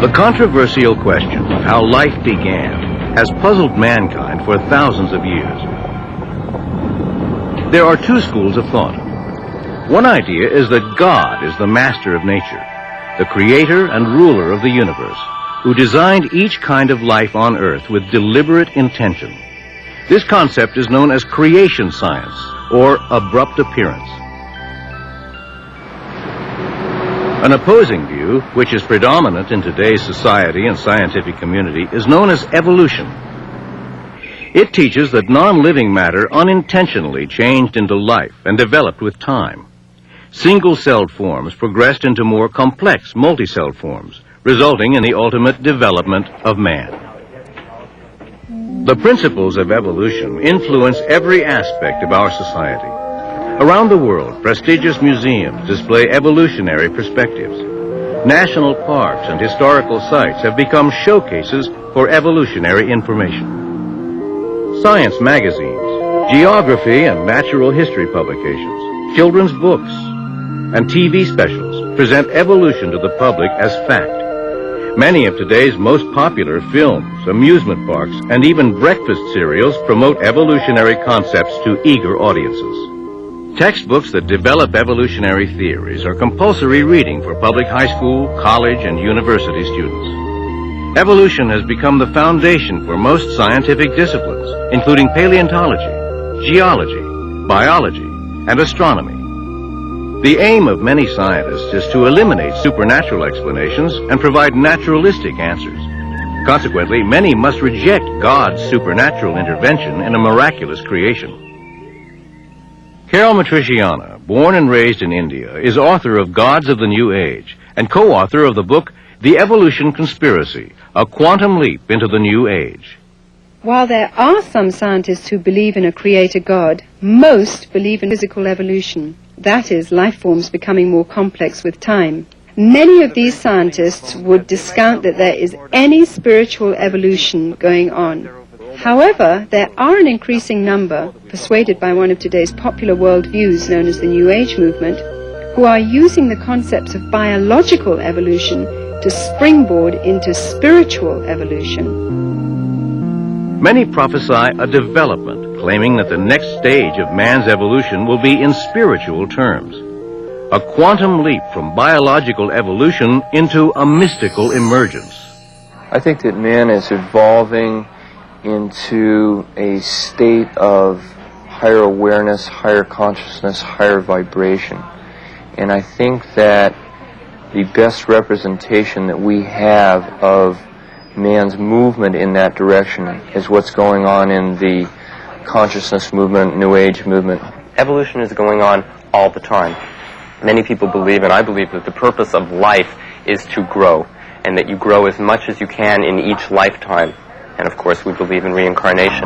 The controversial question of how life began has puzzled mankind for thousands of years. There are two schools of thought. One idea is that God is the master of nature, the creator and ruler of the universe, who designed each kind of life on earth with deliberate intention. This concept is known as creation science, or abrupt appearance. An opposing view, which is predominant in today's society and scientific community, is known as evolution. It teaches that non-living matter unintentionally changed into life and developed with time. Single-celled forms progressed into more complex multi-celled forms, resulting in the ultimate development of man. The principles of evolution influence every aspect of our society. Around the world, prestigious museums display evolutionary perspectives. National parks and historical sites have become showcases for evolutionary information. Science magazines, geography and natural history publications, children's books, and TV specials present evolution to the public as fact. Many of today's most popular films, amusement parks, and even breakfast cereals promote evolutionary concepts to eager audiences. Textbooks that develop evolutionary theories are compulsory reading for public high school, college, and university students. Evolution has become the foundation for most scientific disciplines, including paleontology, geology, biology, and astronomy. The aim of many scientists is to eliminate supernatural explanations and provide naturalistic answers. Consequently, many must reject God's supernatural intervention in a miraculous creation. Carol Matriciana, born and raised in India, is author of Gods of the New Age and co-author of the book The Evolution Conspiracy, A Quantum Leap into the New Age. While there are some scientists who believe in a creator God, most believe in physical evolution. That is, life forms becoming more complex with time. Many of these scientists would discount that there is any spiritual evolution going on. However, there are an increasing number, persuaded by one of today's popular worldviews known as the New Age movement, who are using the concepts of biological evolution to springboard into spiritual evolution. Many prophesy a development, claiming that the next stage of man's evolution will be in spiritual terms. A quantum leap from biological evolution into a mystical emergence. I think that man is evolving into a state of higher awareness, higher consciousness, higher vibration. And I think that the best representation that we have of man's movement in that direction is what's going on in the consciousness movement, New Age movement. Evolution is going on all the time. Many people believe, and I believe, that the purpose of life is to grow, and that you grow as much as you can in each lifetime. And of course, we believe in reincarnation.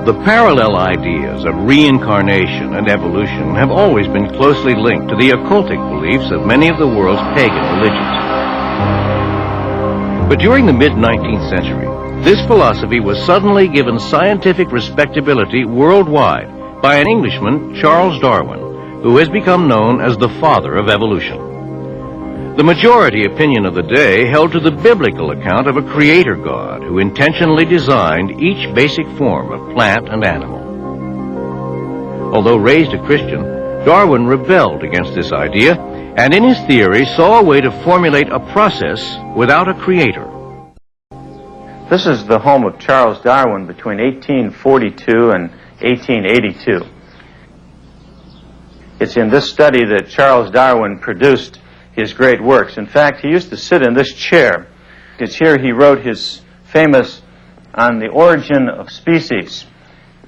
The parallel ideas of reincarnation and evolution have always been closely linked to the occultic beliefs of many of the world's pagan religions. But during the mid-19th century, this philosophy was suddenly given scientific respectability worldwide by an Englishman, Charles Darwin, who has become known as the father of evolution. The majority opinion of the day held to the biblical account of a creator God who intentionally designed each basic form of plant and animal. Although raised a Christian, Darwin rebelled against this idea and in his theory saw a way to formulate a process without a creator. This is the home of Charles Darwin between 1842 and 1882. It's in this study that Charles Darwin produced his great works. In fact, he used to sit in this chair. It's here he wrote his famous On the Origin of Species,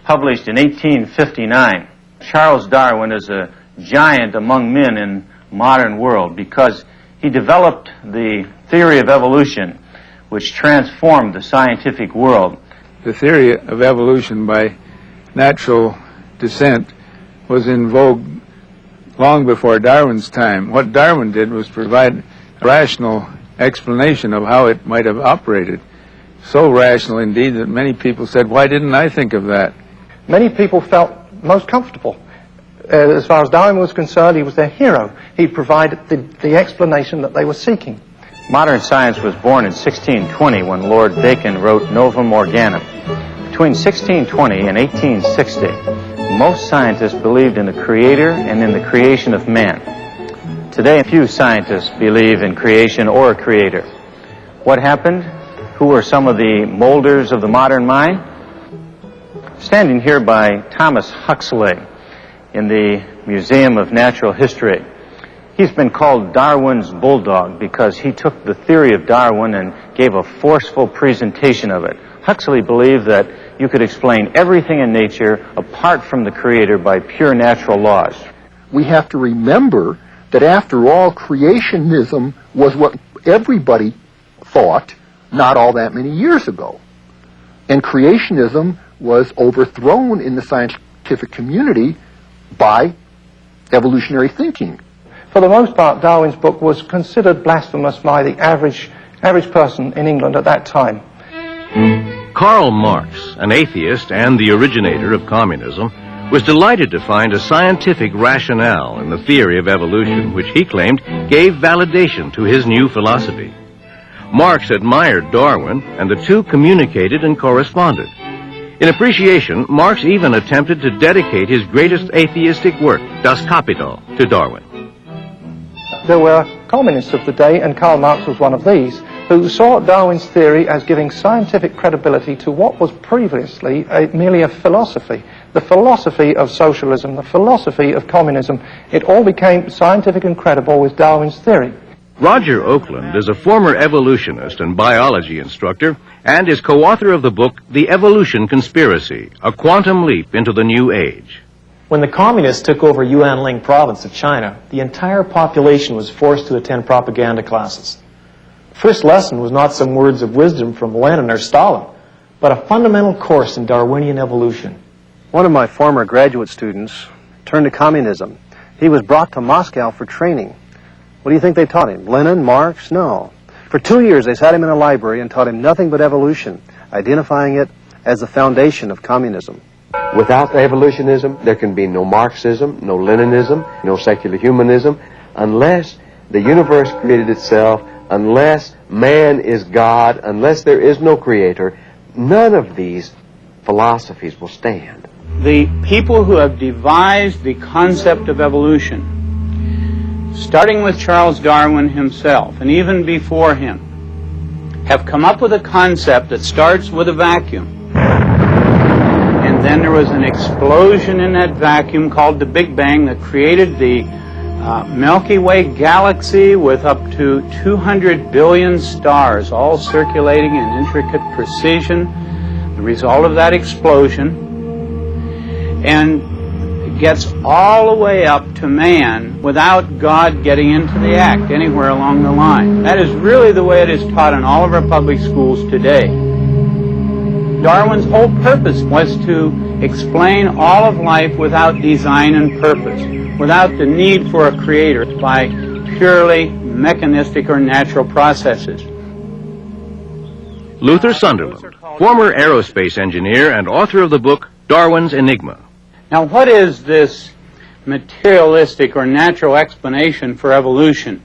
published in 1859. Charles Darwin is a giant among men in modern world because he developed the theory of evolution, which transformed the scientific world. The theory of evolution by natural descent was in vogue long before Darwin's time. What Darwin did was provide a rational explanation of how it might have operated. So rational indeed that many people said, why didn't I think of that? Many people felt most comfortable. As far as Darwin was concerned, he was their hero. He provided the explanation that they were seeking. Modern science was born in 1620 when Lord Bacon wrote Novum Organum. Between 1620 and 1860, most scientists believed in the Creator and in the creation of man. Today, few scientists believe in creation or a Creator. What happened? Who were some of the molders of the modern mind? Standing here by Thomas Huxley in the Museum of Natural History. He's been called Darwin's bulldog because he took the theory of Darwin and gave a forceful presentation of it. Huxley believed that you could explain everything in nature apart from the Creator by pure natural laws. We have to remember that after all, creationism was what everybody thought not all that many years ago. And creationism was overthrown in the scientific community by evolutionary thinking. For the most part, Darwin's book was considered blasphemous by the average person in England at that time. Karl Marx, an atheist and the originator of communism, was delighted to find a scientific rationale in the theory of evolution, which he claimed gave validation to his new philosophy. Marx admired Darwin, and the two communicated and corresponded. In appreciation, Marx even attempted to dedicate his greatest atheistic work, Das Kapital, to Darwin. There were communists of the day, and Karl Marx was one of these, who saw Darwin's theory as giving scientific credibility to what was previously merely a philosophy. The philosophy of socialism, the philosophy of communism, it all became scientific and credible with Darwin's theory. Roger Oakland is a former evolutionist and biology instructor and is co-author of the book The Evolution Conspiracy, A Quantum Leap into the New Age. When the communists took over Yuanling province of China, the entire population was forced to attend propaganda classes. The first lesson was not some words of wisdom from Lenin or Stalin, but a fundamental course in Darwinian evolution. One of my former graduate students turned to communism. He was brought to Moscow for training. What do you think they taught him? Lenin, Marx? No. For 2 years they sat him in a library and taught him nothing but evolution, identifying it as the foundation of communism. Without evolutionism, there can be no Marxism, no Leninism, no secular humanism, unless the universe created itself, unless man is God, unless there is no creator. None of these philosophies will stand. The people who have devised the concept of evolution, starting with Charles Darwin himself, and even before him, have come up with a concept that starts with a vacuum. And then there was an explosion in that vacuum called the Big Bang that created the Milky Way galaxy with up to 200 billion stars, all circulating in intricate precision. The result of that explosion, and it gets all the way up to man without God getting into the act anywhere along the line. That is really the way it is taught in all of our public schools today. Darwin's whole purpose was to explain all of life without design and purpose, without the need for a creator, by purely mechanistic or natural processes. Luther Sunderland, former aerospace engineer and author of the book Darwin's Enigma. Now, what is this materialistic or natural explanation for evolution?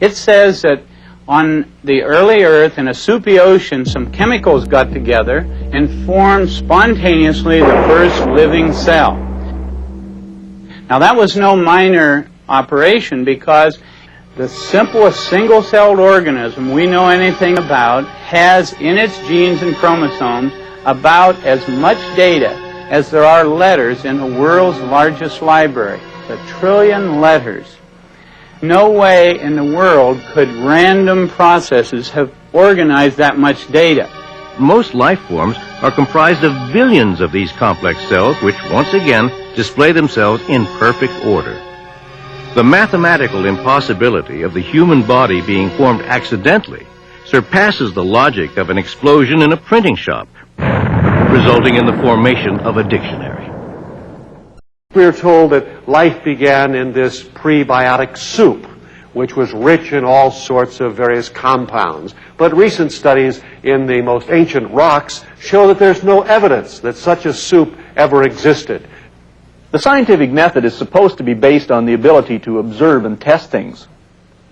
It says that on the early Earth, in a soupy ocean, some chemicals got together and formed spontaneously the first living cell. Now, that was no minor operation, because the simplest single-celled organism we know anything about has in its genes and chromosomes about as much data as there are letters in the world's largest library, 1 trillion letters. No way in the world could random processes have organized that much data. Most life forms are comprised of billions of these complex cells, which once again display themselves in perfect order. The mathematical impossibility of the human body being formed accidentally surpasses the logic of an explosion in a printing shop, resulting in the formation of a dictionary. We are told that life began in this prebiotic soup, which was rich in all sorts of various compounds. But recent studies in the most ancient rocks show that there's no evidence that such a soup ever existed. The scientific method is supposed to be based on the ability to observe and test things.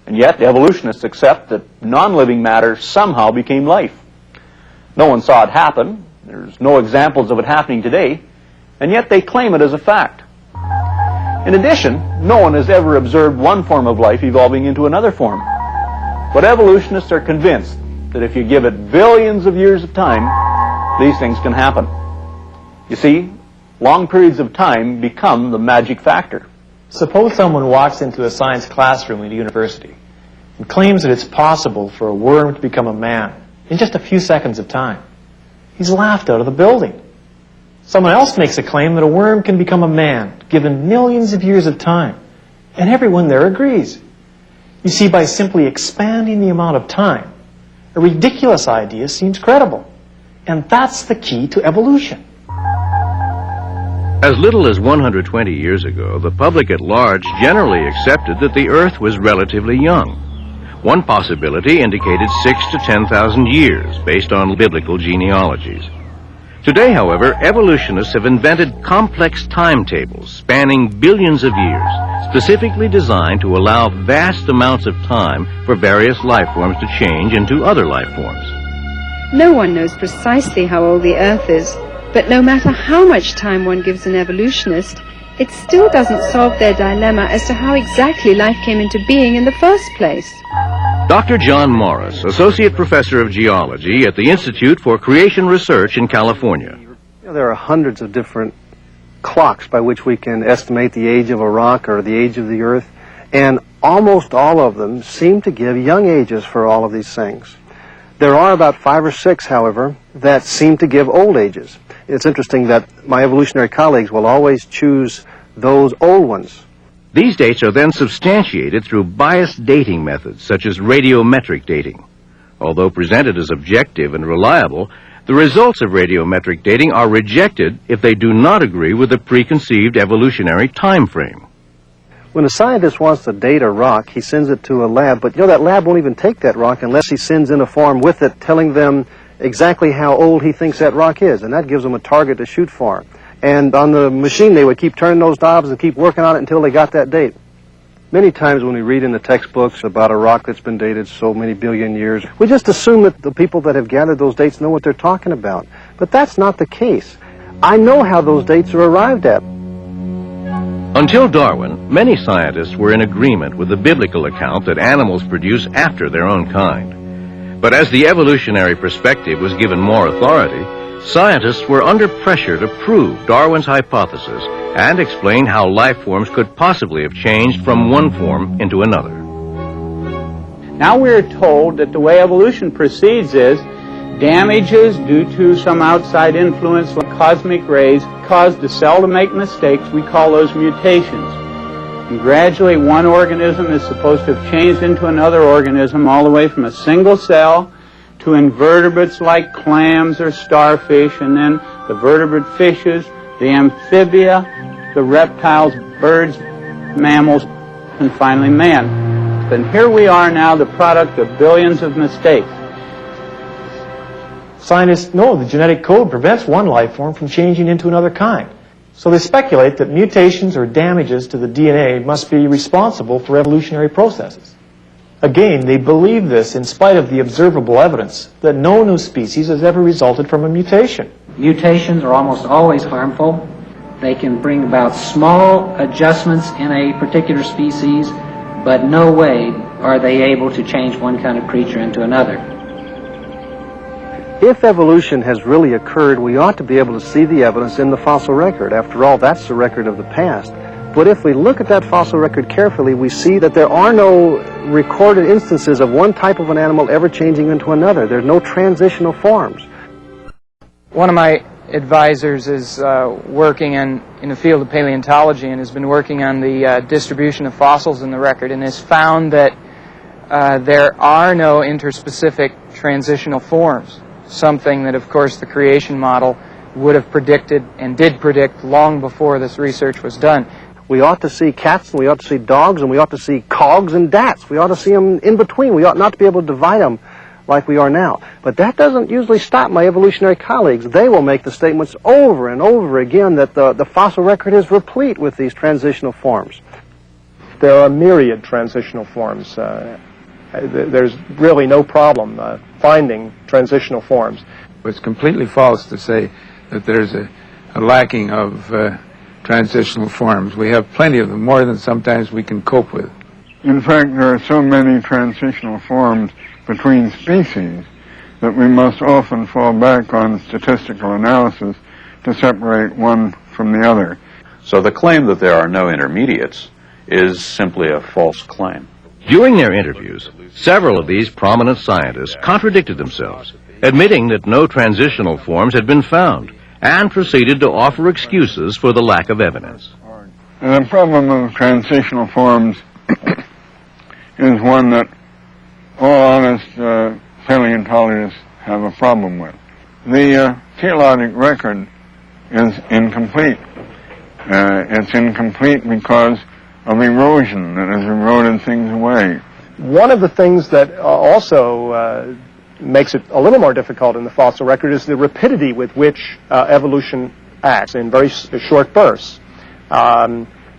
And yet, evolutionists accept that non-living matter somehow became life. No one saw it happen. There's no examples of it happening today, and yet they claim it as a fact. In addition, no one has ever observed one form of life evolving into another form. But evolutionists are convinced that if you give it billions of years of time, these things can happen. You see, long periods of time become the magic factor. Suppose someone walks into a science classroom at a university and claims that it's possible for a worm to become a man in just a few seconds of time. He's laughed out of the building. Someone else makes a claim that a worm can become a man given millions of years of time, and everyone there agrees. You see, by simply expanding the amount of time, a ridiculous idea seems credible. And that's the key to evolution. As little as 120 years ago, the public at large generally accepted that the Earth was relatively young. One possibility indicated 6,000 to 10,000 years, based on biblical genealogies. Today, however, evolutionists have invented complex timetables spanning billions of years, specifically designed to allow vast amounts of time for various life forms to change into other life forms. No one knows precisely how old the Earth is, but no matter how much time one gives an evolutionist, it still doesn't solve their dilemma as to how exactly life came into being in the first place. Dr. John Morris, Associate Professor of Geology at the Institute for Creation Research in California. There are hundreds of different clocks by which we can estimate the age of a rock or the age of the Earth, and almost all of them seem to give young ages for all of these things. There are about 5 or 6, however, that seem to give old ages. It's interesting that my evolutionary colleagues will always choose those old ones. These dates are then substantiated through biased dating methods, such as radiometric dating. Although presented as objective and reliable, the results of radiometric dating are rejected if they do not agree with the preconceived evolutionary time frame. When a scientist wants to date a rock, he sends it to a lab, but that lab won't even take that rock unless he sends in a form with it telling them exactly how old he thinks that rock is, and that gives them a target to shoot for. And on the machine, they would keep turning those knobs and keep working on it until they got that date. Many times when we read in the textbooks about a rock that's been dated so many billion years, we just assume that the people that have gathered those dates know what they're talking about. But that's not the case. I know how those dates are arrived at. Until Darwin, many scientists were in agreement with the biblical account that animals produce after their own kind. But as the evolutionary perspective was given more authority, scientists were under pressure to prove Darwin's hypothesis and explain how life forms could possibly have changed from one form into another. Now we are told that the way evolution proceeds is damages due to some outside influence like cosmic rays cause the cell to make mistakes. We call those mutations. And gradually one organism is supposed to have changed into another organism all the way from a single cell to invertebrates like clams or starfish, and then the vertebrate fishes, the amphibia, the reptiles, birds, mammals, and finally man. And here we are now, the product of billions of mistakes. Scientists know the genetic code prevents one life form from changing into another kind. So they speculate that mutations or damages to the DNA must be responsible for evolutionary processes. Again, they believe this in spite of the observable evidence that no new species has ever resulted from a mutation. Mutations are almost always harmful. They can bring about small adjustments in a particular species, but no way are they able to change one kind of creature into another. If evolution has really occurred, we ought to be able to see the evidence in the fossil record. After all, that's the record of the past. But if we look at that fossil record carefully, we see that there are no recorded instances of one type of an animal ever changing into another. There's no transitional forms. One of my advisors is working in the field of paleontology and has been working on the distribution of fossils in the record, and has found that there are no interspecific transitional forms, something that, of course, the creation model would have predicted and did predict long before this research was done. We ought to see cats, and we ought to see dogs, and we ought to see cogs and dats. We ought to see them in between. We ought not to be able to divide them like we are now. But that doesn't usually stop my evolutionary colleagues. They will make the statements over and over again that the fossil record is replete with these transitional forms. There are myriad transitional forms. There's really no problem finding transitional forms. It's completely false to say that there's a lacking of transitional forms. We have plenty of them, more than sometimes we can cope with. In fact, there are so many transitional forms between species that we must often fall back on statistical analysis to separate one from the other. So the claim that there are no intermediates is simply a false claim. During their interviews, several of these prominent scientists contradicted themselves, admitting that no transitional forms had been found, and proceeded to offer excuses for the lack of evidence. The problem of transitional forms is one that all honest paleontologists have a problem with. The geologic record is incomplete. It's incomplete because of erosion that has eroded things away. One of the things that also makes it a little more difficult in the fossil record is the rapidity with which evolution acts in very short bursts.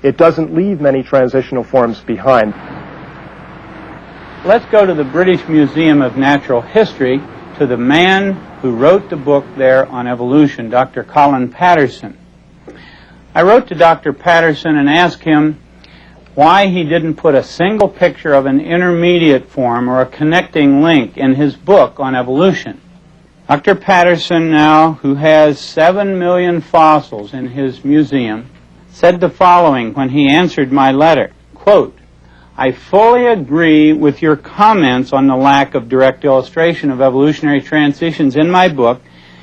It doesn't leave many transitional forms behind. Let's go to the British Museum of Natural History, to the man who wrote the book there on evolution, Dr. Colin Patterson. I wrote to Dr. Patterson and asked him why he didn't put a single picture of an intermediate form or a connecting link in his book on evolution. Dr. Patterson now, who has 7 million fossils in his museum, said the following when he answered my letter, quote, "I fully agree with your comments on the lack of direct illustration of evolutionary transitions in my book.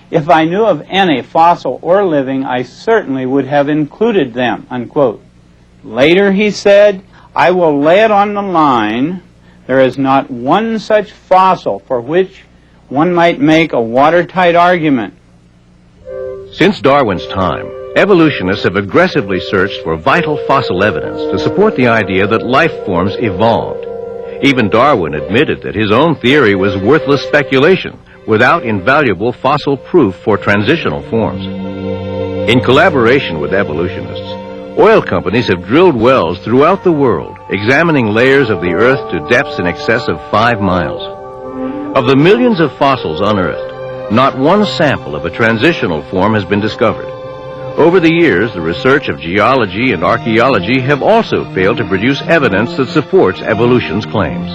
If I knew of any, fossil or living, I certainly would have included them," unquote. Later he said, "I will lay it on the line. There is not one such fossil for which one might make a watertight argument." Since Darwin's time, evolutionists have aggressively searched for vital fossil evidence to support the idea that life forms evolved. Even Darwin admitted that his own theory was worthless speculation without invaluable fossil proof for transitional forms. In collaboration with evolutionists, oil companies have drilled wells throughout the world, examining layers of the earth to depths in excess of 5 miles. Of the millions of fossils unearthed, not one sample of a transitional form has been discovered. Over the years, the research of geology and archaeology have also failed to produce evidence that supports evolution's claims.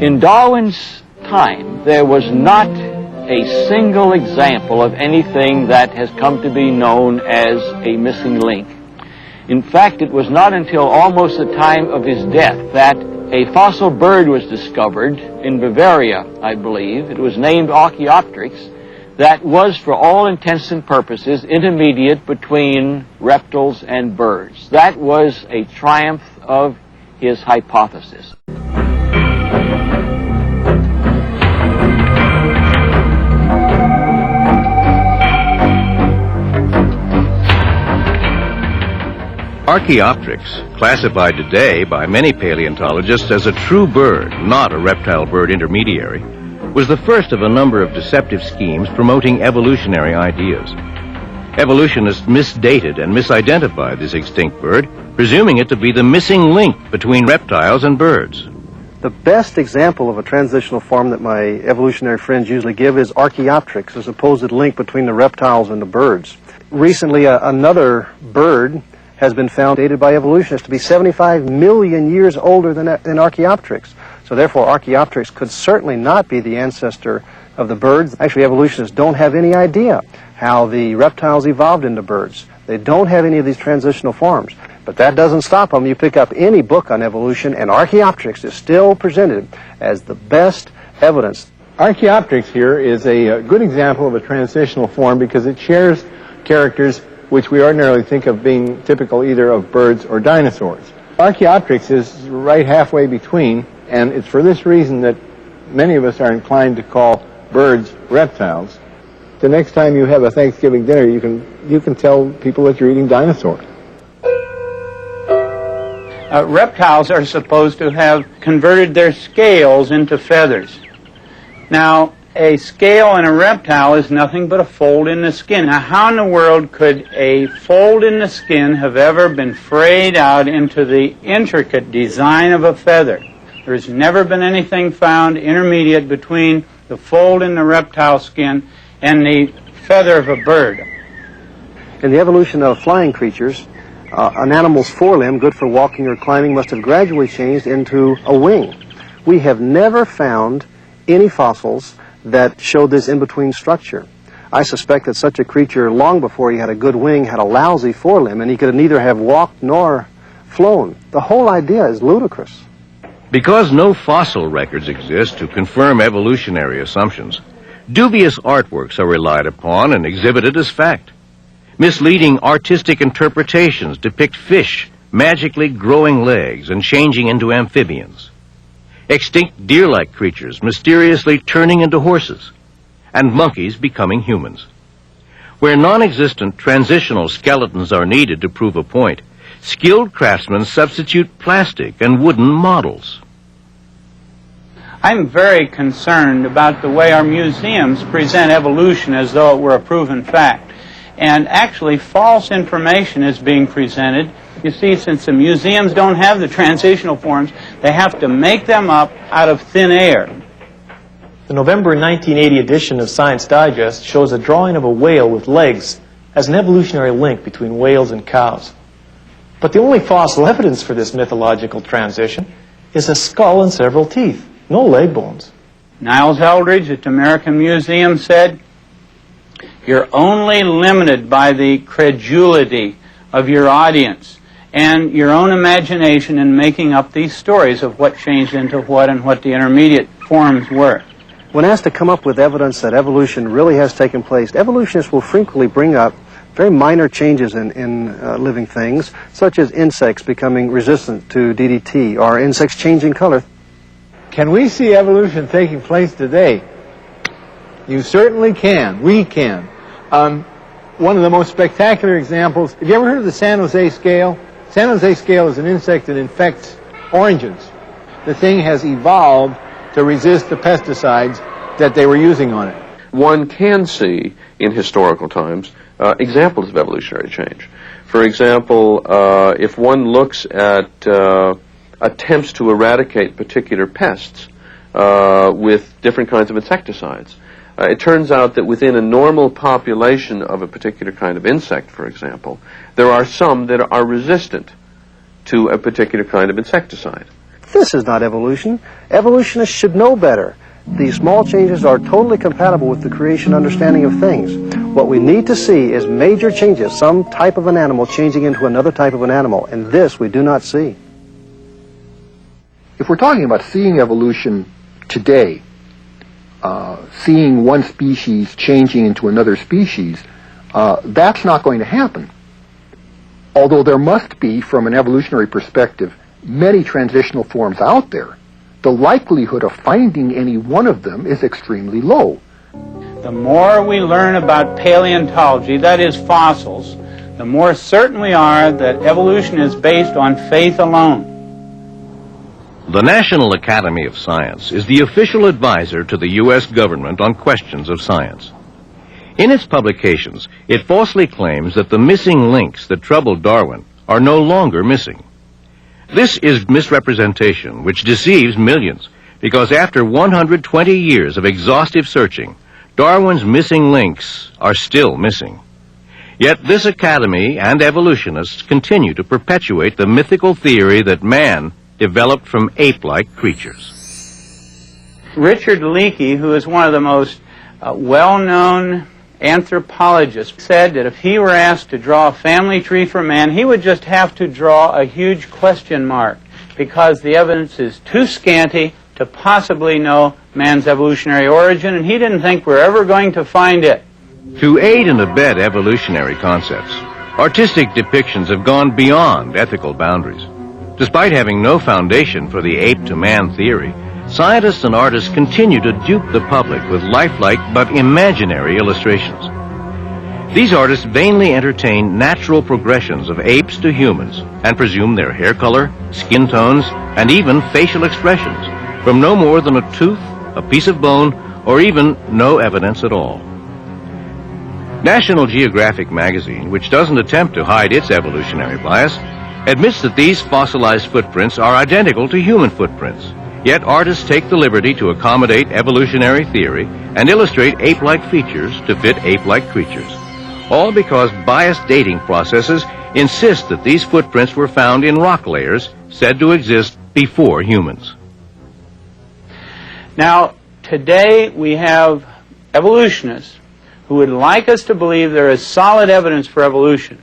In Darwin's time, there was not a single example of anything that has come to be known as a missing link. In fact, it was not until almost the time of his death that a fossil bird was discovered in Bavaria, I believe. It was named Archaeopteryx. That was, for all intents and purposes, intermediate between reptiles and birds. That was a triumph of his hypothesis. Archaeopteryx, classified today by many paleontologists as a true bird, not a reptile bird intermediary, was the first of a number of deceptive schemes promoting evolutionary ideas. Evolutionists misdated and misidentified this extinct bird, presuming it to be the missing link between reptiles and birds. The best example of a transitional form that my evolutionary friends usually give is Archaeopteryx, a supposed link between the reptiles and the birds. Recently, another bird has been found, dated by evolutionists, to be 75 million years older than Archaeopteryx. So therefore, Archaeopteryx could certainly not be the ancestor of the birds. Actually, evolutionists don't have any idea how the reptiles evolved into birds. They don't have any of these transitional forms. But that doesn't stop them. You pick up any book on evolution, and Archaeopteryx is still presented as the best evidence. Archaeopteryx here is a good example of a transitional form because it shares characters which we ordinarily think of being typical either of birds or dinosaurs. Archaeopteryx is right halfway between, and it's for this reason that many of us are inclined to call birds reptiles. The next time you have a Thanksgiving dinner, you can tell people that you're eating dinosaurs. Reptiles are supposed to have converted their scales into feathers. Now, a scale in a reptile is nothing but a fold in the skin. Now, how in the world could a fold in the skin have ever been frayed out into the intricate design of a feather? There's never been anything found intermediate between the fold in the reptile skin and the feather of a bird. In the evolution of flying creatures, an animal's forelimb, good for walking or climbing, must have gradually changed into a wing. We have never found any fossils that showed this in-between structure. I suspect that such a creature, long before he had a good wing, had a lousy forelimb, and he could neither have walked nor flown. The whole idea is ludicrous. Because no fossil records exist to confirm evolutionary assumptions, dubious artworks are relied upon and exhibited as fact. Misleading artistic interpretations depict fish magically growing legs and changing into amphibians, extinct deer-like creatures mysteriously turning into horses, and monkeys becoming humans. Where non-existent transitional skeletons are needed to prove a point, skilled craftsmen substitute plastic and wooden models. I'm very concerned about the way our museums present evolution as though it were a proven fact. And actually, false information is being presented. You see, since the museums don't have the transitional forms, they have to make them up out of thin air. The November 1980 edition of Science Digest shows a drawing of a whale with legs as an evolutionary link between whales and cows. But the only fossil evidence for this mythological transition is a skull and several teeth, no leg bones. Niles Eldridge at the American Museum said, "You're only limited by the credulity of your audience and your own imagination in making up these stories of what changed into what and what the intermediate forms were." When asked to come up with evidence that evolution really has taken place, evolutionists will frequently bring up very minor changes in living things, such as insects becoming resistant to DDT or insects changing color. Can we see evolution taking place today? You certainly can. We can. One of the most spectacular examples, have you ever heard of the San Jose scale? San Jose scale is an insect that infects oranges. The thing has evolved to resist the pesticides that they were using on it. One can see in historical times examples of evolutionary change. For example, if one looks at attempts to eradicate particular pests with different kinds of insecticides, it turns out that within a normal population of a particular kind of insect, for example, there are some that are resistant to a particular kind of insecticide. This is not evolution. Evolutionists should know better. These small changes are totally compatible with the creation understanding of things. What we need to see is major changes, some type of an animal changing into another type of an animal, and this we do not see. If we're talking about seeing evolution today, seeing one species changing into another species, that's not going to happen. Although there must be, from an evolutionary perspective, many transitional forms out there, the likelihood of finding any one of them is extremely low. The more we learn about paleontology, that is fossils, the more certain we are that evolution is based on faith alone. The National Academy of Science is the official advisor to the U.S. government on questions of science. In its publications, it falsely claims that the missing links that troubled Darwin are no longer missing. This is misrepresentation which deceives millions, because after 120 years of exhaustive searching, Darwin's missing links are still missing. Yet this academy and evolutionists continue to perpetuate the mythical theory that man developed from ape-like creatures. Richard Leakey, who is one of the most well-known anthropologists, said that if he were asked to draw a family tree for man, he would just have to draw a huge question mark, because the evidence is too scanty to possibly know man's evolutionary origin, and he didn't think we're ever going to find it. To aid and abet evolutionary concepts, artistic depictions have gone beyond ethical boundaries. Despite having no foundation for the ape-to-man theory, scientists and artists continue to dupe the public with lifelike but imaginary illustrations. These artists vainly entertain natural progressions of apes to humans and presume their hair color, skin tones, and even facial expressions from no more than a tooth, a piece of bone, or even no evidence at all. National Geographic magazine, which doesn't attempt to hide its evolutionary bias, admits that these fossilized footprints are identical to human footprints. Yet artists take the liberty to accommodate evolutionary theory and illustrate ape-like features to fit ape-like creatures. All because biased dating processes insist that these footprints were found in rock layers said to exist before humans. Now, today we have evolutionists who would like us to believe there is solid evidence for evolution.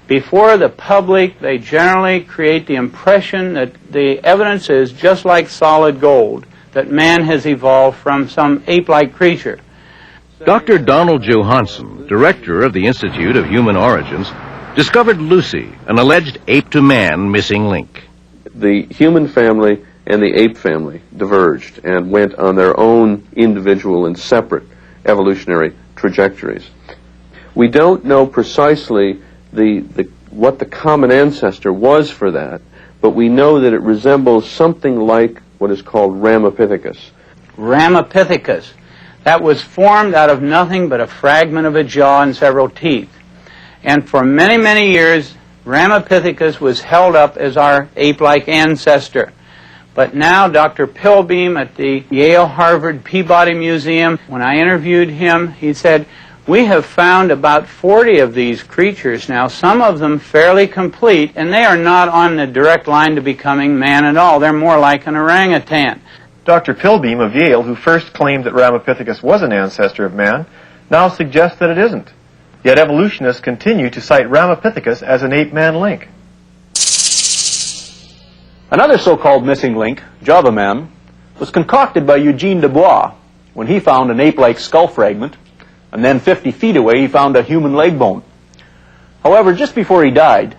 Before the public, they generally create the impression that the evidence is just like solid gold, that man has evolved from some ape-like creature. Dr. Donald Johanson, director of the Institute of Human Origins, discovered Lucy, an alleged ape-to-man missing link. The human family and the ape family diverged and went on their own individual and separate evolutionary trajectories. We don't know precisely what the common ancestor was for that, but we know that it resembles something like what is called Ramapithecus. Ramapithecus. That was formed out of nothing but a fragment of a jaw and several teeth. And for many, many years, Ramapithecus was held up as our ape-like ancestor. But now Dr. Pilbeam at the Yale Harvard Peabody Museum, when I interviewed him, he said, we have found about 40 of these creatures now, some of them fairly complete, and they are not on the direct line to becoming man at all. They're more like an orangutan. Dr. Pilbeam of Yale, who first claimed that Ramapithecus was an ancestor of man, now suggests that it isn't. Yet evolutionists continue to cite Ramapithecus as an ape-man link. Another so-called missing link, Java Man, was concocted by Eugene Dubois when he found an ape-like skull fragment, and then 50 feet away he found a human leg bone. However, just before he died,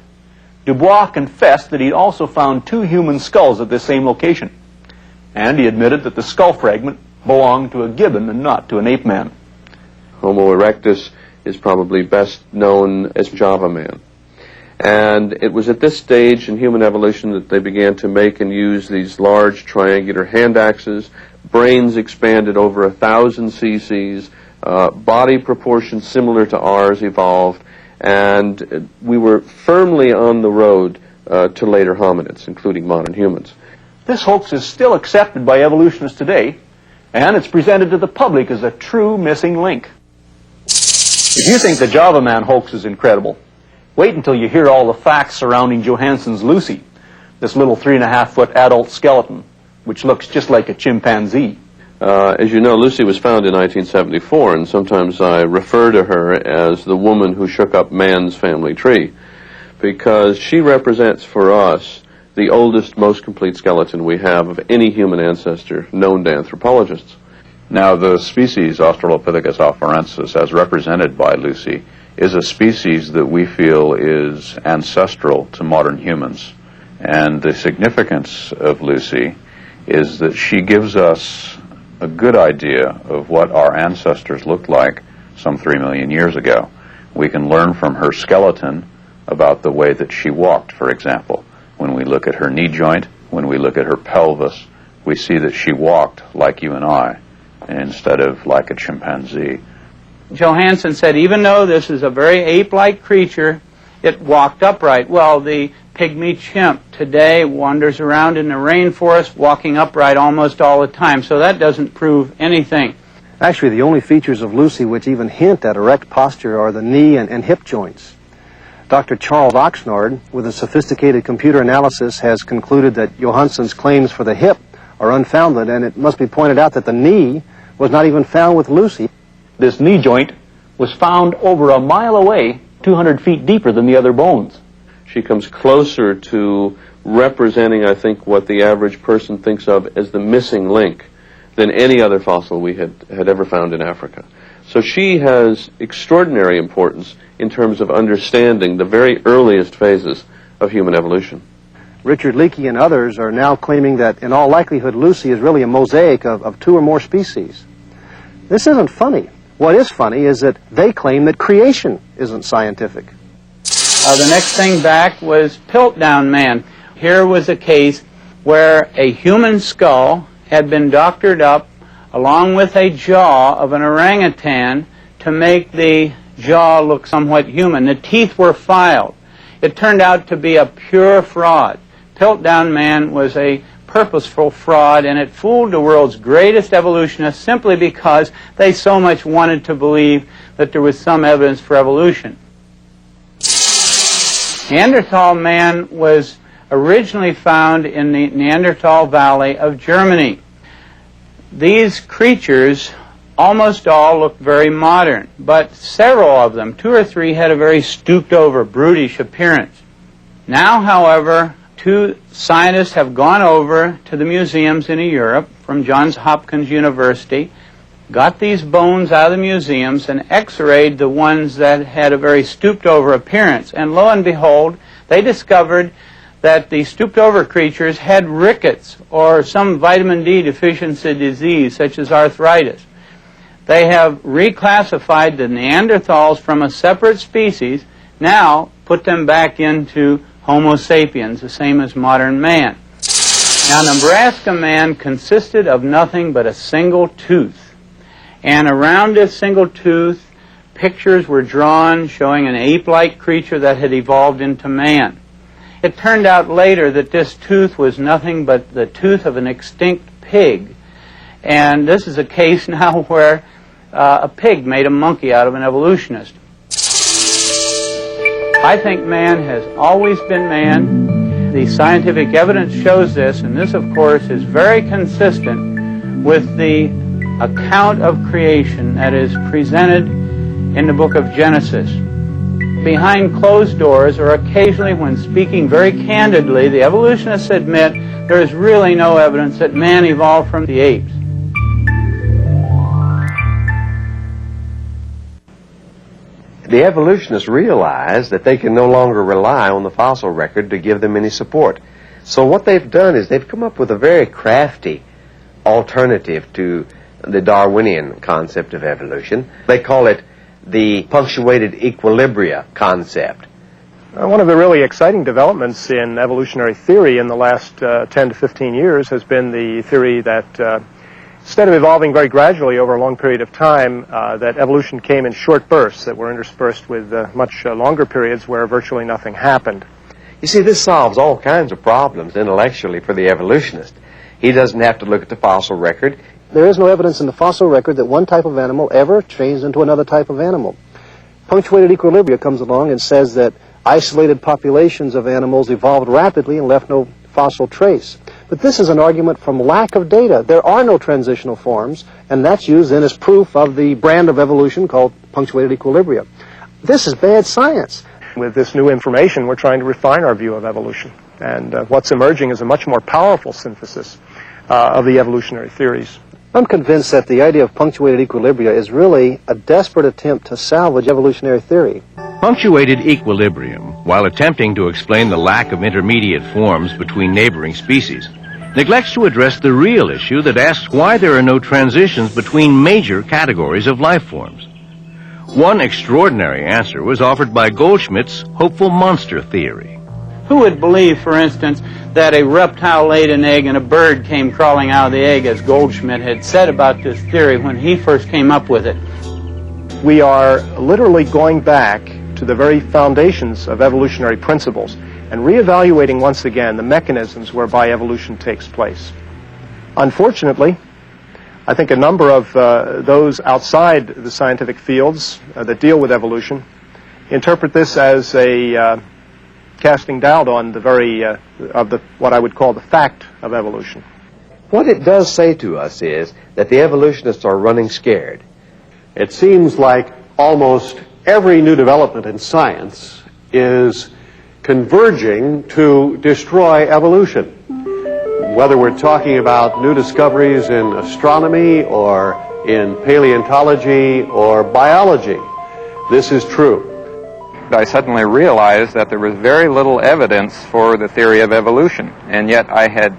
Dubois confessed that he'd also found 2 human skulls at this same location, and he admitted that the skull fragment belonged to a gibbon and not to an ape man. Homo erectus is probably best known as Java Man. And it was at this stage in human evolution that they began to make and use these large triangular hand axes, brains expanded over 1,000 cc's, body proportions similar to ours evolved, and we were firmly on the road to later hominids, including modern humans. This hoax is still accepted by evolutionists today, and it's presented to the public as a true missing link. If you think the Java Man hoax is incredible, wait until you hear all the facts surrounding Johansson's Lucy, this little 3.5-foot adult skeleton, which looks just like a chimpanzee. As you know, Lucy was found in 1974, and sometimes I refer to her as the woman who shook up man's family tree, because she represents for us the oldest, most complete skeleton we have of any human ancestor known to anthropologists. Now, the species Australopithecus afarensis, as represented by Lucy, is a species that we feel is ancestral to modern humans. And the significance of Lucy is that she gives us a good idea of what our ancestors looked like some 3 million years ago. We can learn from her skeleton about the way that she walked, for example. When we look at her knee joint, when we look at her pelvis, we see that she walked like you and I, instead of like a chimpanzee. Johansson said, even though this is a very ape-like creature, it walked upright. Well, the pygmy chimp today wanders around in the rainforest walking upright almost all the time, so that doesn't prove anything. Actually, the only features of Lucy which even hint at erect posture are the knee and hip joints. Dr. Charles Oxnard, with a sophisticated computer analysis, has concluded that Johansson's claims for the hip are unfounded, and it must be pointed out that the knee was not even found with Lucy. This knee joint was found over a mile away, 200 feet deeper than the other bones. She comes closer to representing, I think, what the average person thinks of as the missing link than any other fossil we had ever found in Africa. So she has extraordinary importance in terms of understanding the very earliest phases of human evolution. Richard Leakey and others are now claiming that, in all likelihood, Lucy is really a mosaic of 2 or more species. This isn't funny. What is funny is that they claim that creation isn't scientific. The next thing back was Piltdown Man. Here was a case where a human skull had been doctored up along with a jaw of an orangutan to make the jaw look somewhat human. The teeth were filed. It turned out to be a pure fraud. Piltdown Man was a purposeful fraud, and it fooled the world's greatest evolutionists simply because they so much wanted to believe that there was some evidence for evolution. Neanderthal man was originally found in the Neanderthal Valley of Germany. These creatures almost all looked very modern, but several of them, 2 or 3, had a very stooped-over, brutish appearance. Now, however, 2 scientists have gone over to the museums in Europe from Johns Hopkins University, got these bones out of the museums and x-rayed the ones that had a very stooped-over appearance. And lo and behold, they discovered that the stooped-over creatures had rickets or some vitamin D deficiency disease, such as arthritis. They have reclassified the Neanderthals from a separate species, now put them back into Homo sapiens, the same as modern man. Now, Nebraska man consisted of nothing but a single tooth. And around this single tooth, pictures were drawn showing an ape-like creature that had evolved into man. It turned out later that this tooth was nothing but the tooth of an extinct pig. And this is a case now where a pig made a monkey out of an evolutionist. I think man has always been man. The scientific evidence shows this, and this, of course, is very consistent with the account of creation that is presented in the book of Genesis. Behind closed doors, or occasionally when speaking very candidly, the evolutionists admit there is really no evidence that man evolved from the apes. The evolutionists realize that they can no longer rely on the fossil record to give them any support. So what they've done is they've come up with a very crafty alternative to the Darwinian concept of evolution. They call it the punctuated equilibria concept. One of the really exciting developments in evolutionary theory in the last 10 to 15 years has been the theory that instead of evolving very gradually over a long period of time, that evolution came in short bursts that were interspersed with much longer periods where virtually nothing happened. You see, this solves all kinds of problems intellectually for the evolutionist. He doesn't have to look at the fossil record. There is no evidence in the fossil record that one type of animal ever changed into another type of animal. Punctuated equilibria comes along and says that isolated populations of animals evolved rapidly and left no fossil trace. But this is an argument from lack of data. There are no transitional forms, and that's used then as proof of the brand of evolution called punctuated equilibria. This is bad science. With this new information, we're trying to refine our view of evolution. And what's emerging is a much more powerful synthesis of the evolutionary theories. I'm convinced that the idea of punctuated equilibria is really a desperate attempt to salvage evolutionary theory. Punctuated equilibrium, while attempting to explain the lack of intermediate forms between neighboring species, neglects to address the real issue that asks why there are no transitions between major categories of life forms. One extraordinary answer was offered by Goldschmidt's hopeful monster theory. Who would believe, for instance, that a reptile laid an egg and a bird came crawling out of the egg, as Goldschmidt had said about this theory when he first came up with it? We are literally going back to the very foundations of evolutionary principles and reevaluating once again the mechanisms whereby evolution takes place. Unfortunately, I think a number of those outside the scientific fields that deal with evolution interpret this as a casting doubt on the very what I would call the fact of evolution. What it does say to us is that the evolutionists are running scared. It seems like almost every new development in science is converging to destroy evolution. Whether we're talking about new discoveries in astronomy or in paleontology or biology, this is true. I suddenly realized that there was very little evidence for the theory of evolution, and yet I had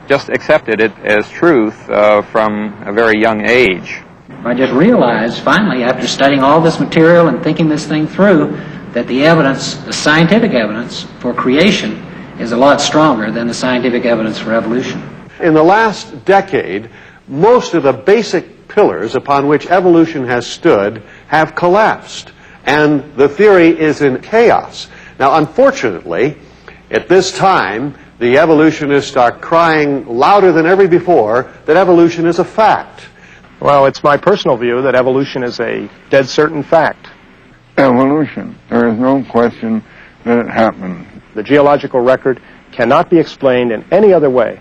just accepted it as truth from a very young age. I just realized finally, after studying all this material and thinking this thing through, that the evidence, the scientific evidence for creation, is a lot stronger than the scientific evidence for evolution. In the last decade, most of the basic pillars upon which evolution has stood have collapsed, and the theory is in chaos. Now, unfortunately, at this time, the evolutionists are crying louder than ever before that evolution is a fact. Well, it's my personal view that evolution is a dead certain fact. Evolution. There is no question that it happened. The geological record cannot be explained in any other way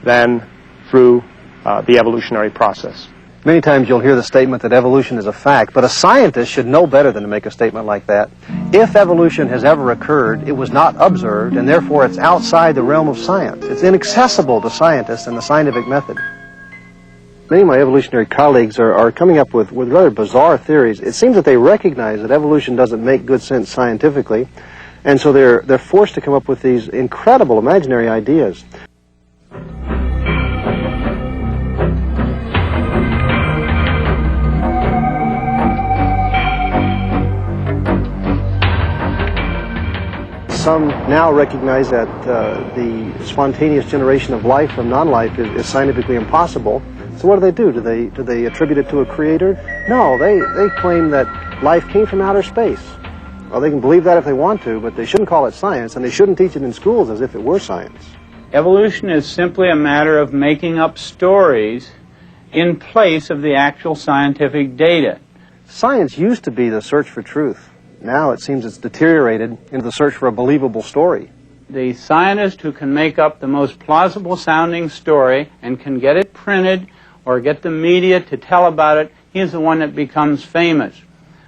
than through the evolutionary process. Many times you'll hear the statement that evolution is a fact, but a scientist should know better than to make a statement like that. If evolution has ever occurred, it was not observed, and therefore it's outside the realm of science. It's inaccessible to scientists and the scientific method. Many of my evolutionary colleagues are coming up with rather bizarre theories. It seems that they recognize that evolution doesn't make good sense scientifically, and so they're forced to come up with these incredible imaginary ideas. Some now recognize that the spontaneous generation of life from non-life is scientifically impossible. So what do? Do they attribute it to a creator? No, they claim that life came from outer space. Well, they can believe that if they want to, but they shouldn't call it science, and they shouldn't teach it in schools as if it were science. Evolution is simply a matter of making up stories in place of the actual scientific data. Science used to be the search for truth. Now it seems it's deteriorated into the search for a believable story. The scientist who can make up the most plausible sounding story and can get it printed or get the media to tell about it, he is the one that becomes famous.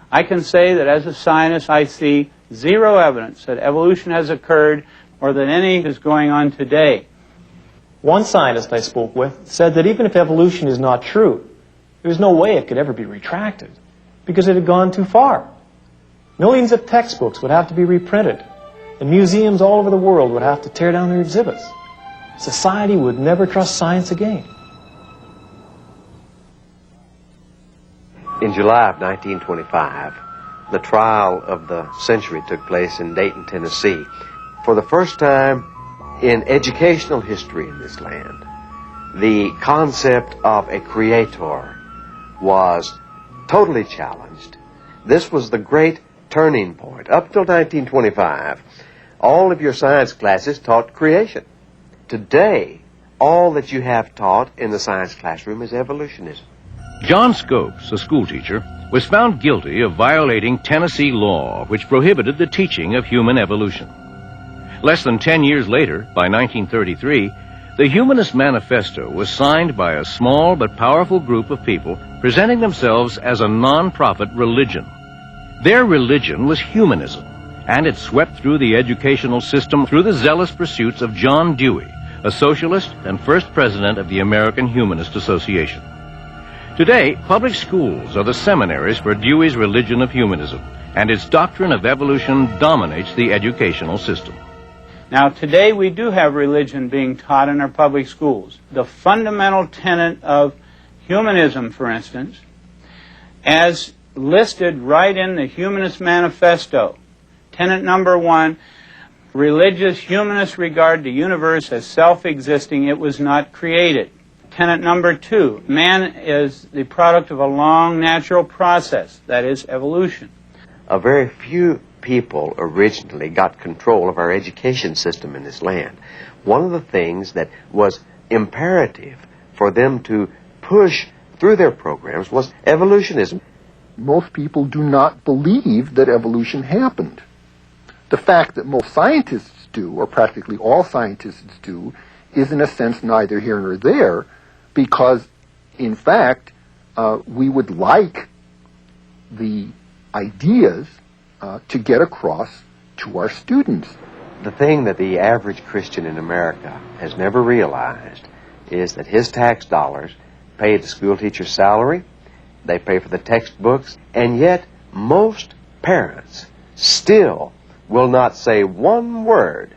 I can say that as a scientist I see zero evidence that evolution has occurred or that any is going on today. One scientist I spoke with said that even if evolution is not true, there's no way it could ever be retracted because it had gone too far. Millions of textbooks would have to be reprinted, and museums all over the world would have to tear down their exhibits. Society would never trust science again. In July of 1925, the trial of the century took place in Dayton, Tennessee. For the first time in educational history in this land, the concept of a creator was totally challenged. This was the great turning point. Up till 1925, all of your science classes taught creation. Today, all that you have taught in the science classroom is evolutionism. John Scopes, a schoolteacher, was found guilty of violating Tennessee law, which prohibited the teaching of human evolution. Less than 10 years later, by 1933, the Humanist Manifesto was signed by a small but powerful group of people presenting themselves as a non-profit religion. Their religion was humanism, and it swept through the educational system through the zealous pursuits of John Dewey, a socialist and first president of the American Humanist Association. Today, public schools are the seminaries for Dewey's religion of humanism, and its doctrine of evolution dominates the educational system. Now, today we do have religion being taught in our public schools. The fundamental tenet of humanism, for instance, as listed right in the Humanist Manifesto. Tenet number 1, religious humanists regard the universe as self-existing. It was not created. Tenet number 2, man is the product of a long natural process, that is, evolution. A very few people originally got control of our education system in this land. One of the things that was imperative for them to push through their programs was evolutionism. Most people do not believe that evolution happened. The fact that most scientists do, or practically all scientists do, is in a sense neither here nor there, because in fact we would like the ideas to get across to our students. The thing that the average Christian in America has never realized is that his tax dollars pay the school teacher's salary, they pay for the textbooks, and yet most parents still will not say one word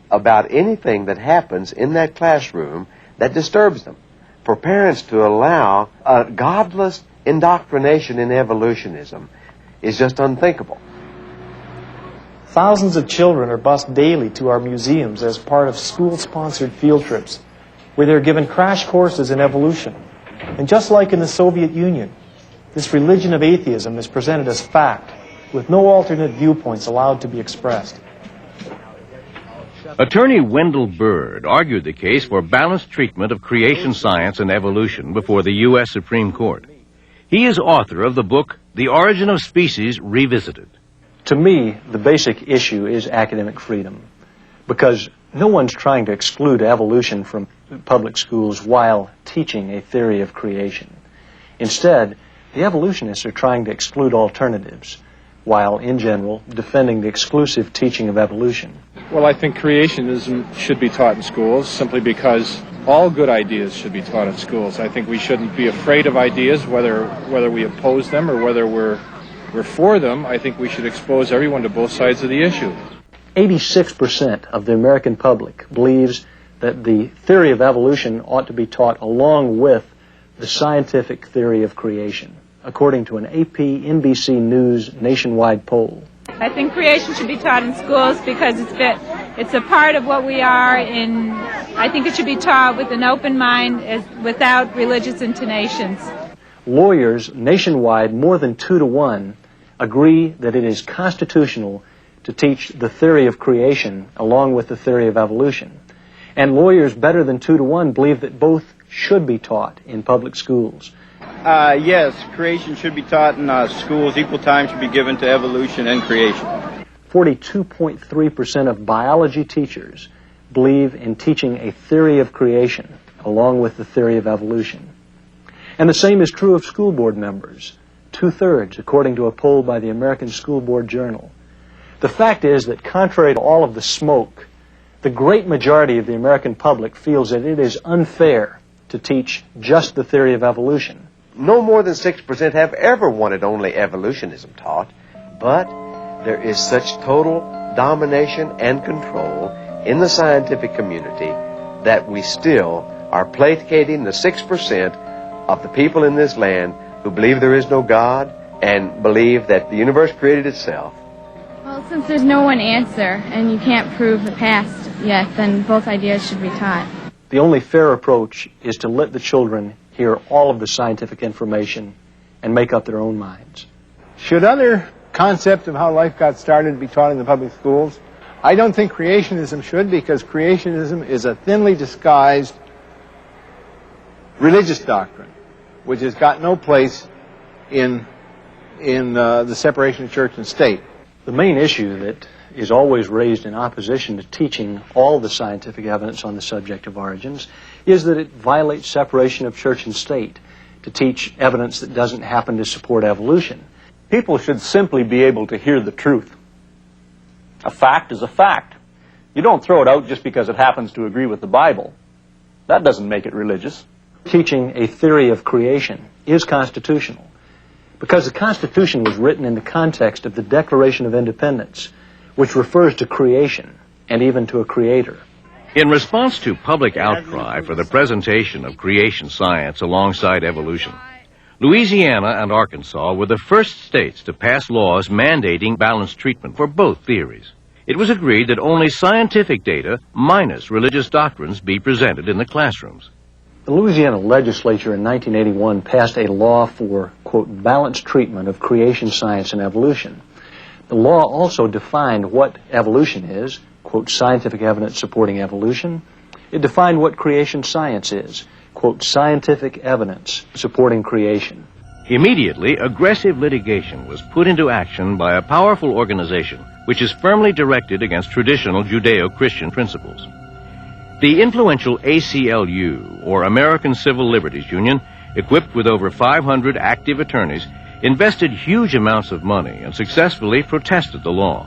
about anything that happens in that classroom that disturbs them. For parents to allow a godless indoctrination in evolutionism is just unthinkable. Thousands of children are bused daily to our museums as part of school-sponsored field trips, where they're given crash courses in evolution. And just like in the Soviet Union, this religion of atheism is presented as fact, with no alternate viewpoints allowed to be expressed. Attorney Wendell Bird argued the case for balanced treatment of creation science and evolution before the U.S. Supreme Court. He is author of the book, The Origin of Species Revisited. To me, the basic issue is academic freedom, because no one's trying to exclude evolution from public schools while teaching a theory of creation. Instead, the evolutionists are trying to exclude alternatives, while, in general, defending the exclusive teaching of evolution. Well, I think creationism should be taught in schools simply because all good ideas should be taught in schools. I think we shouldn't be afraid of ideas, whether we oppose them or whether we're for them. I think we should expose everyone to both sides of the issue. 86% of the American public believes that the theory of evolution ought to be taught along with the scientific theory of creation, according to an AP NBC News nationwide poll. I think creation should be taught in schools because it's a part of what we are, and I think it should be taught with an open mind without religious intonations. Lawyers nationwide, more than 2 to 1, agree that it is constitutional to teach the theory of creation along with the theory of evolution. And lawyers better than 2 to 1 believe that both should be taught in public schools. Yes, creation should be taught in schools. Equal time should be given to evolution and creation. 42.3% of biology teachers believe in teaching a theory of creation along with the theory of evolution. And the same is true of school board members, 2/3, according to a poll by the American School Board Journal. The fact is that contrary to all of the smoke, the great majority of the American public feels that it is unfair to teach just the theory of evolution. No more than 6% have ever wanted only evolutionism taught, but there is such total domination and control in the scientific community that we still are placating the 6% of the people in this land who believe there is no God and believe that the universe created itself. Well, since there's no one answer and you can't prove the past yet, then both ideas should be taught. The only fair approach is to let the children hear all of the scientific information and make up their own minds. Should other concepts of how life got started be taught in the public schools? I don't think creationism should, because creationism is a thinly disguised religious doctrine, which has got no place in the separation of church and state. The main issue that is always raised in opposition to teaching all the scientific evidence on the subject of origins is that it violates separation of church and state to teach evidence that doesn't happen to support evolution. People should simply be able to hear the truth. A fact is a fact. You don't throw it out just because it happens to agree with the Bible. That doesn't make it religious. Teaching a theory of creation is constitutional because the Constitution was written in the context of the Declaration of Independence, which refers to creation and even to a creator. In response to public outcry for the presentation of creation science alongside evolution, Louisiana and Arkansas were the first states to pass laws mandating balanced treatment for both theories. It was agreed that only scientific data minus religious doctrines be presented in the classrooms. The Louisiana legislature in 1981 passed a law for, quote, balanced treatment of creation science and evolution. The law also defined what evolution is, quote, scientific evidence supporting evolution. It defined what creation science is, quote, scientific evidence supporting creation. Immediately, aggressive litigation was put into action by a powerful organization which is firmly directed against traditional Judeo-Christian principles. The influential ACLU, or American Civil Liberties Union, equipped with over 500 active attorneys, invested huge amounts of money and successfully protested the law.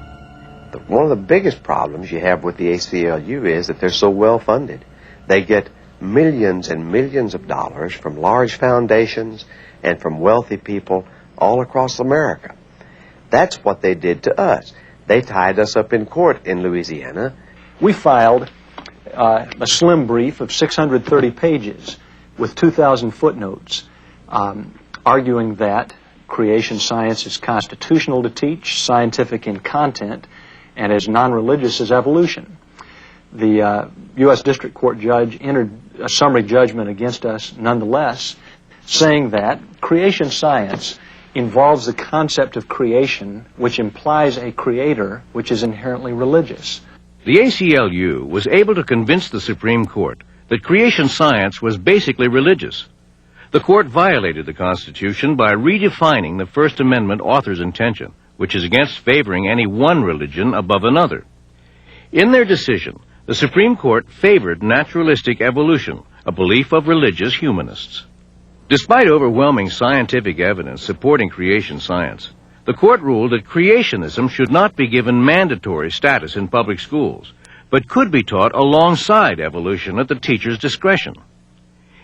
One of the biggest problems you have with the ACLU is that they're so well funded. They get millions and millions of dollars from large foundations and from wealthy people all across America. That's what they did to us. They tied us up in court in Louisiana. We filed a slim brief of 630 pages with 2,000 footnotes arguing that creation science is constitutional to teach, scientific in content, and as non-religious as evolution. The U.S. District Court judge entered a summary judgment against us nonetheless, saying that creation science involves the concept of creation, which implies a creator, which is inherently religious. The ACLU was able to convince the Supreme Court that creation science was basically religious. The court violated the Constitution by redefining the First Amendment author's intention, which is against favoring any one religion above another. In their decision, the Supreme Court favored naturalistic evolution, a belief of religious humanists. Despite overwhelming scientific evidence supporting creation science, the court ruled that creationism should not be given mandatory status in public schools, but could be taught alongside evolution at the teacher's discretion.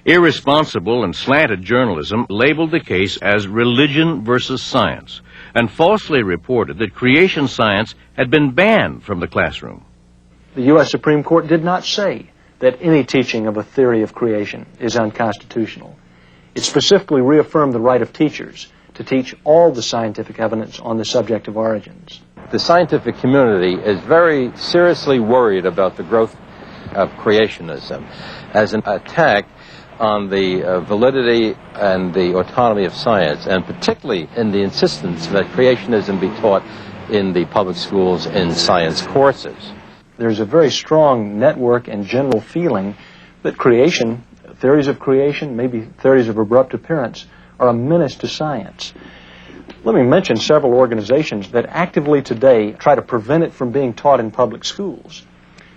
Irresponsible and slanted journalism labeled the case as religion versus science, and falsely reported that creation science had been banned from the classroom. The U.S. Supreme Court did not say that any teaching of a theory of creation is unconstitutional. It specifically reaffirmed the right of teachers to teach all the scientific evidence on the subject of origins. The scientific community is very seriously worried about the growth of creationism as an attack on the validity and the autonomy of science, and particularly in the insistence that creationism be taught in the public schools in science courses. There's a very strong network and general feeling that creation, theories of creation, maybe theories of abrupt appearance, are a menace to science. Let me mention several organizations that actively today try to prevent it from being taught in public schools.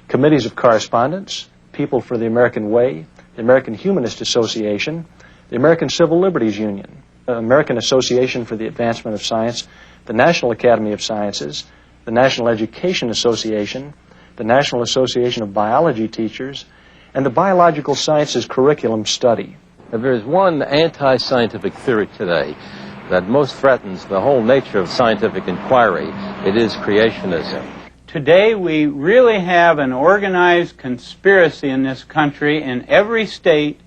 Committees of Correspondence, People for the American Way, the American Humanist Association, the American Civil Liberties Union, the American Association for the Advancement of Science, the National Academy of Sciences, the National Education Association, the National Association of Biology Teachers, and the Biological Sciences Curriculum Study. If there is one anti-scientific theory today that most threatens the whole nature of scientific inquiry, it is creationism. Today we really have an organized conspiracy in this country, in every state,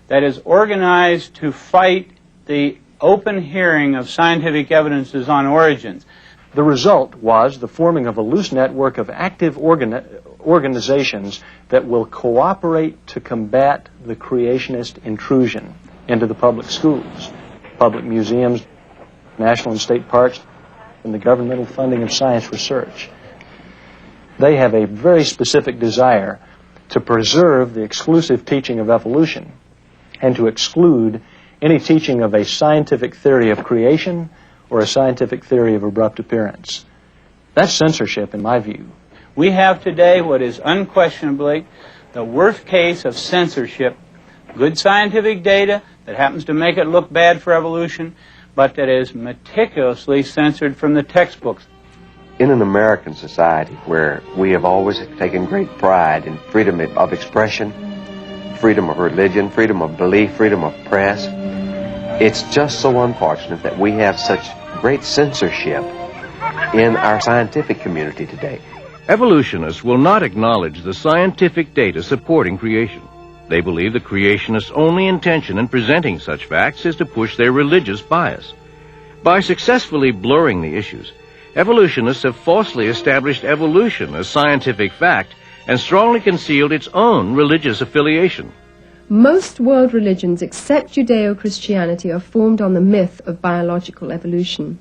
that is organized to fight the open hearing of scientific evidences on origins. The result was the forming of a loose network of active organizations that will cooperate to combat the creationist intrusion into the public schools, public museums, national and state parks, and the governmental funding of science research. They have a very specific desire to preserve the exclusive teaching of evolution and to exclude any teaching of a scientific theory of creation or a scientific theory of abrupt appearance. That's censorship, in my view. We have today what is unquestionably the worst case of censorship. Good scientific data that happens to make it look bad for evolution, but that is meticulously censored from the textbooks. In an American society where we have always taken great pride in freedom of expression, freedom of religion, freedom of belief, freedom of press, it's just so unfortunate that we have such great censorship in our scientific community today. Evolutionists will not acknowledge the scientific data supporting creation. They believe the creationists' only intention in presenting such facts is to push their religious bias. By successfully blurring the issues, evolutionists have falsely established evolution as scientific fact and strongly concealed its own religious affiliation. Most world religions except Judeo-Christianity are formed on the myth of biological evolution.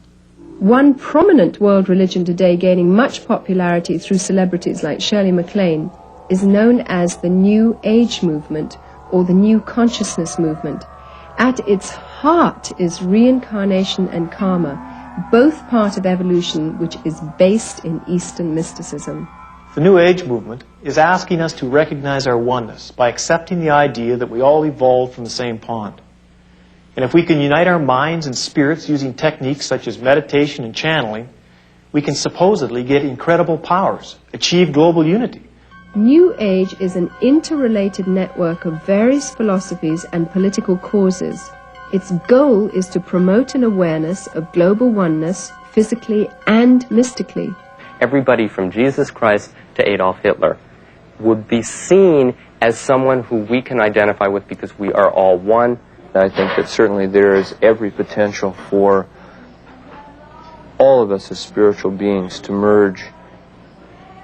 One prominent world religion today gaining much popularity through celebrities like Shirley MacLaine is known as the New Age movement or the New Consciousness movement. At its heart is reincarnation and karma, both part of evolution which is based in Eastern mysticism. The New Age movement is asking us to recognize our oneness by accepting the idea that we all evolved from the same pond. And if we can unite our minds and spirits using techniques such as meditation and channeling, we can supposedly get incredible powers, achieve global unity. New Age is an interrelated network of various philosophies and political causes. Its goal is to promote an awareness of global oneness, physically and mystically. Everybody from Jesus Christ to Adolf Hitler would be seen as someone who we can identify with because we are all one. I think that certainly there is every potential for all of us as spiritual beings to merge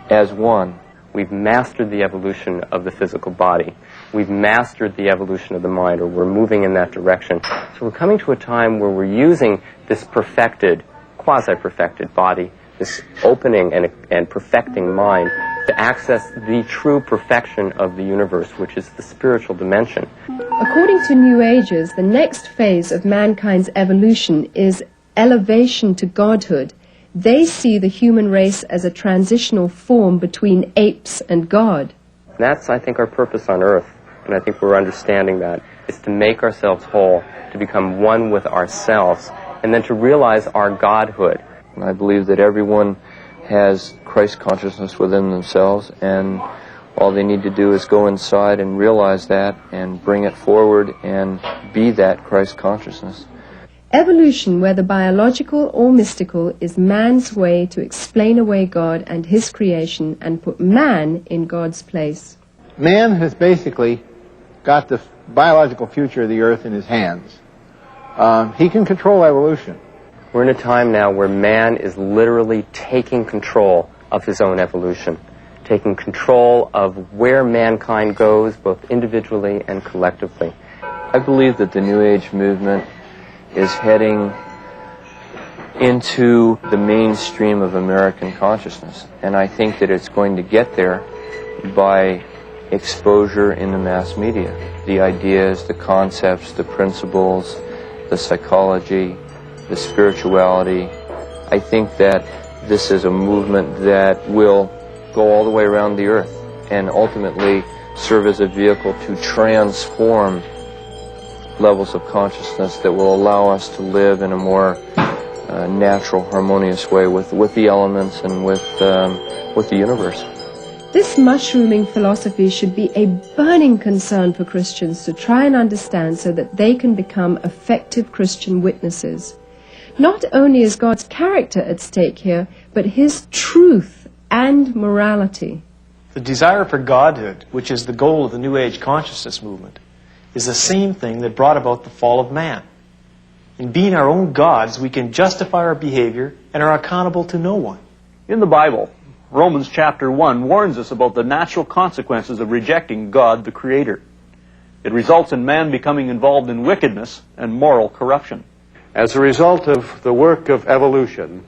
as one. We've mastered the evolution of the physical body. we've mastered the evolution of the mind, or we're moving in that direction. So we're coming to a time where we're using this perfected, quasi-perfected body, this opening and perfecting mind, to access the true perfection of the universe, which is the spiritual dimension. According to New Agers, the next phase of mankind's evolution is elevation to godhood. They see the human race as a transitional form between apes and God. That's, I think, our purpose on earth, and I think we're understanding that, is to make ourselves whole, to become one with ourselves, and then to realize our godhood. And I believe that everyone has Christ consciousness within themselves, and all they need to do is go inside and realize that and bring it forward and be that Christ consciousness. Evolution, whether biological or mystical, is man's way to explain away God and his creation and put man in God's place. Man has basically got the biological future of the earth in his hands. He can control evolution. We're in a time now where man is literally taking control of his own evolution, taking control of where mankind goes, both individually and collectively. I believe that the New Age movement is heading into the mainstream of American consciousness, and I think that it's going to get there by exposure in the mass media. The ideas, the concepts, the principles, the psychology, the spirituality. I think that this is a movement that will go all the way around the earth and ultimately serve as a vehicle to transform levels of consciousness that will allow us to live in a more natural, harmonious way with the elements and with the universe. This mushrooming philosophy should be a burning concern for Christians to try and understand so that they can become effective Christian witnesses. Not only is God's character at stake here, but his truth and morality. The desire for godhood, which is the goal of the New Age consciousness movement, is the same thing that brought about the fall of man. In being our own gods, we can justify our behavior and are accountable to no one. In the Bible, Romans chapter 1 warns us about the natural consequences of rejecting God the Creator. It results in man becoming involved in wickedness and moral corruption. As a result of the work of evolution,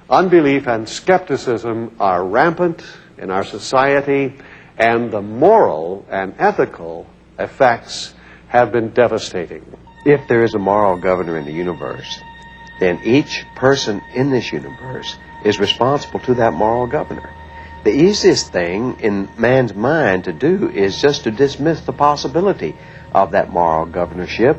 unbelief and skepticism are rampant in our society, and the moral and ethical effects have been devastating. If there is a moral governor in the universe, then each person in this universe is responsible to that moral governor. The easiest thing in man's mind to do is just to dismiss the possibility of that moral governorship.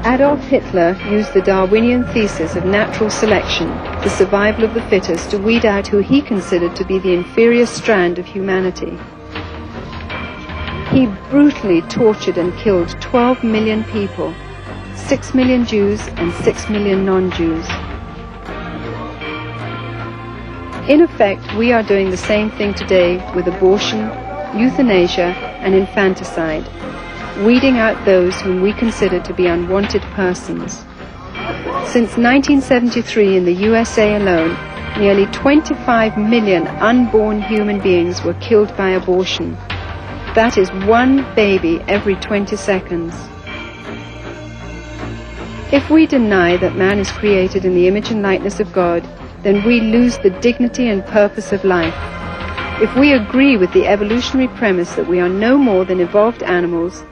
Adolf Hitler used the Darwinian thesis of natural selection, the survival of the fittest, to weed out who he considered to be the inferior strand of humanity. He brutally tortured and killed 12 million people, 6 million Jews and 6 million non-Jews. In effect, we are doing the same thing today with abortion, euthanasia, and infanticide, weeding out those whom we consider to be unwanted persons. Since 1973 in the USA alone, nearly 25 million unborn human beings were killed by abortion. That is one baby every 20 seconds. If we deny that man is created in the image and likeness of God, then we lose the dignity and purpose of life. If we agree with the evolutionary premise that we are no more than evolved animals,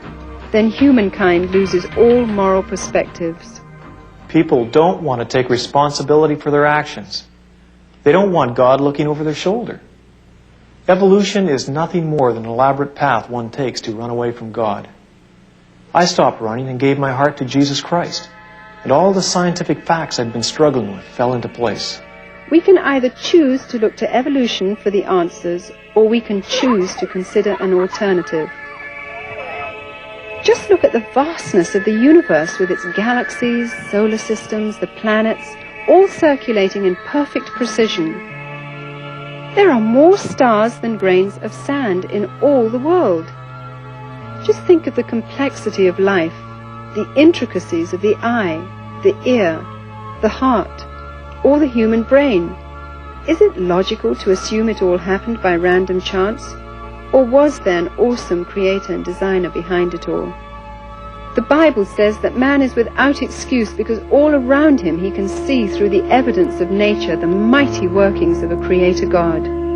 then humankind loses all moral perspectives. People don't want to take responsibility for their actions. They don't want God looking over their shoulder. Evolution is nothing more than an elaborate path one takes to run away from God. I stopped running and gave my heart to Jesus Christ, and all the scientific facts I'd been struggling with fell into place. We can either choose to look to evolution for the answers, or we can choose to consider an alternative. Just look at the vastness of the universe with its galaxies, solar systems, the planets, all circulating in perfect precision. There are more stars than grains of sand in all the world. Just think of the complexity of life, the intricacies of the eye, the ear, the heart, or the human brain? Is it logical to assume it all happened by random chance? Or was there an awesome creator and designer behind it all? The Bible says that man is without excuse because all around him he can see through the evidence of nature the mighty workings of a creator God.